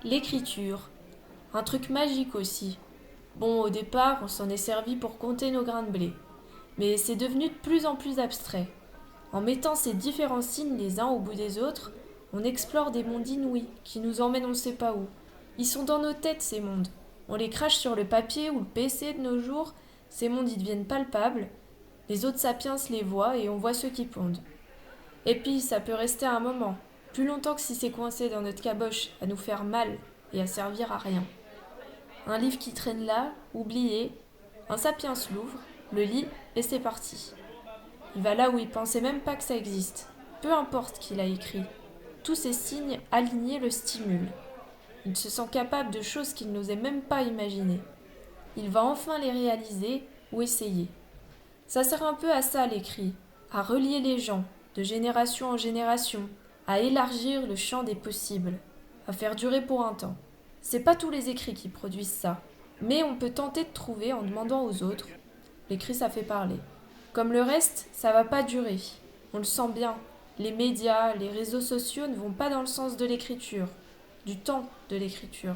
L'écriture. Un truc magique aussi. Bon, au départ, on s'en est servi pour compter nos grains de blé. Mais c'est devenu de plus en plus abstrait. En mettant ces différents signes les uns au bout des autres, on explore des mondes inouïs qui nous emmènent on ne sait pas où. Ils sont dans nos têtes, ces mondes. On les crache sur le papier ou le PC de nos jours, ces mondes y deviennent palpables. Les autres sapiens les voient et on voit ceux qui pondent. Et puis, ça peut rester un moment, plus longtemps que si c'est coincé dans notre caboche, à nous faire mal et à servir à rien. Un livre qui traîne là, oublié, un sapiens l'ouvre, le lit et c'est parti. Il va là où il pensait même pas que ça existe, peu importe qui l'a écrit. Tous ces signes alignés le stimulent. Il se sent capable de choses qu'il n'osait même pas imaginer. Il va enfin les réaliser ou essayer. Ça sert un peu à ça l'écrit, à relier les gens, de génération en génération, à élargir le champ des possibles, à faire durer pour un temps. C'est pas tous les écrits qui produisent ça, mais on peut tenter de trouver en demandant aux autres. L'écrit ça fait parler. Comme le reste, ça va pas durer. On le sent bien. Les médias, les réseaux sociaux ne vont pas dans le sens de l'écriture, du temps de l'écriture.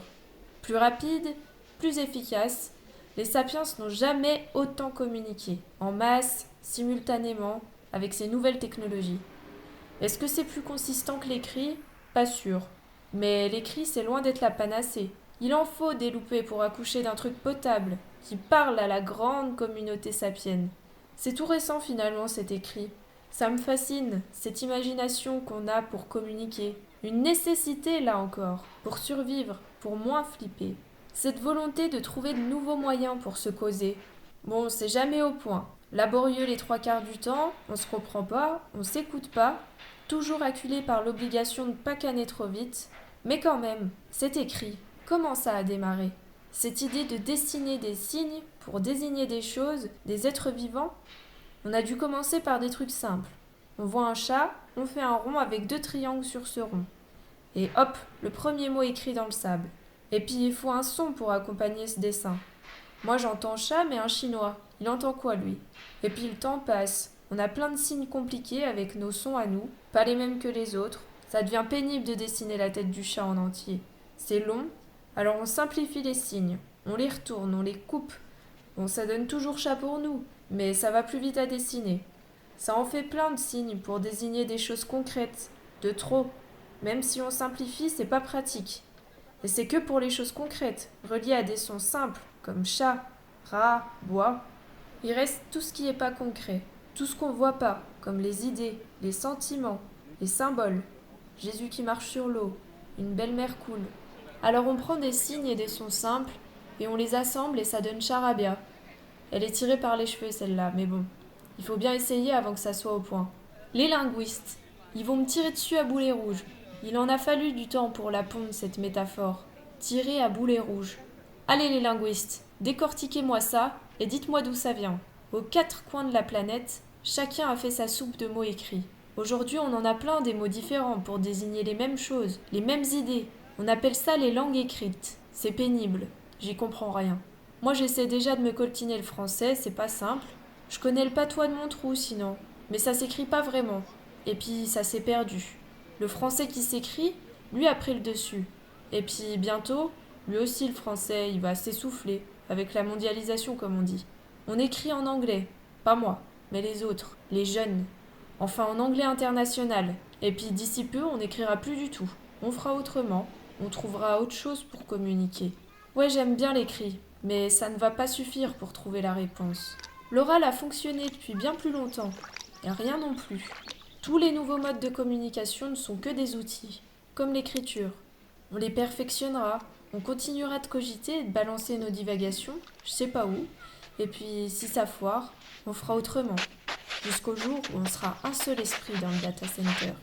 Plus rapide, plus efficace, les sapiens n'ont jamais autant communiqué, en masse, simultanément, avec ces nouvelles technologies. Est-ce que c'est plus consistant que l'écrit? Pas sûr. Mais l'écrit, c'est loin d'être la panacée. Il en faut des loupés pour accoucher d'un truc potable, qui parle à la grande communauté sapienne. C'est tout récent finalement cet écrit. Ça me fascine, cette imagination qu'on a pour communiquer. Une nécessité là encore, pour survivre, pour moins flipper. Cette volonté de trouver de nouveaux moyens pour se causer. Bon, c'est jamais au point. Laborieux les trois quarts du temps, on se comprend pas, on s'écoute pas, toujours acculé par l'obligation de pas canner trop vite. Mais quand même, c'est écrit. Comment ça a démarré? Cette idée de dessiner des signes pour désigner des choses, des êtres vivants? On a dû commencer par des trucs simples. On voit un chat, on fait un rond avec deux triangles sur ce rond. Et hop, le premier mot écrit dans le sable. Et puis il faut un son pour accompagner ce dessin. Moi j'entends chat mais un chinois. Il entend quoi lui? Et puis le temps passe. On a plein de signes compliqués avec nos sons à nous, pas les mêmes que les autres. Ça devient pénible de dessiner la tête du chat en entier. C'est long, alors on simplifie les signes. On les retourne, on les coupe. Bon, ça donne toujours chat pour nous, mais ça va plus vite à dessiner. Ça en fait plein de signes pour désigner des choses concrètes, de trop. Même si on simplifie, c'est pas pratique. Et c'est que pour les choses concrètes, reliées à des sons simples, comme chat, rat, bois. Il reste tout ce qui n'est pas concret, tout ce qu'on voit pas, comme les idées, les sentiments, les symboles. Jésus qui marche sur l'eau, une belle-mère coule. Alors on prend des signes et des sons simples, et on les assemble et ça donne charabia. Elle est tirée par les cheveux celle-là, mais bon, il faut bien essayer avant que ça soit au point. Les linguistes, ils vont me tirer dessus à boulet rouge. Il en a fallu du temps pour la pondre, cette métaphore. Tirer à boulet rouge. Allez les linguistes, décortiquez-moi ça et dites-moi d'où ça vient. Aux quatre coins de la planète, chacun a fait sa soupe de mots écrits. Aujourd'hui, on en a plein des mots différents pour désigner les mêmes choses, les mêmes idées. On appelle ça les langues écrites. C'est pénible, j'y comprends rien. Moi, j'essaie déjà de me coltiner le français, c'est pas simple. Je connais le patois de mon trou sinon, mais ça s'écrit pas vraiment. Et puis, ça s'est perdu. Le français qui s'écrit, lui a pris le dessus. Et puis, bientôt, lui aussi le français, il va s'essouffler, avec la mondialisation comme on dit. On écrit en anglais, pas moi, mais les autres, les jeunes. Enfin en anglais international. Et puis d'ici peu, on n'écrira plus du tout. On fera autrement, on trouvera autre chose pour communiquer. Ouais, j'aime bien l'écrit, mais ça ne va pas suffire pour trouver la réponse. L'oral a fonctionné depuis bien plus longtemps, et rien non plus. Tous les nouveaux modes de communication ne sont que des outils, comme l'écriture. On les perfectionnera, on continuera de cogiter et de balancer nos divagations, je sais pas où, et puis si ça foire, on fera autrement, jusqu'au jour où on sera un seul esprit dans le data center.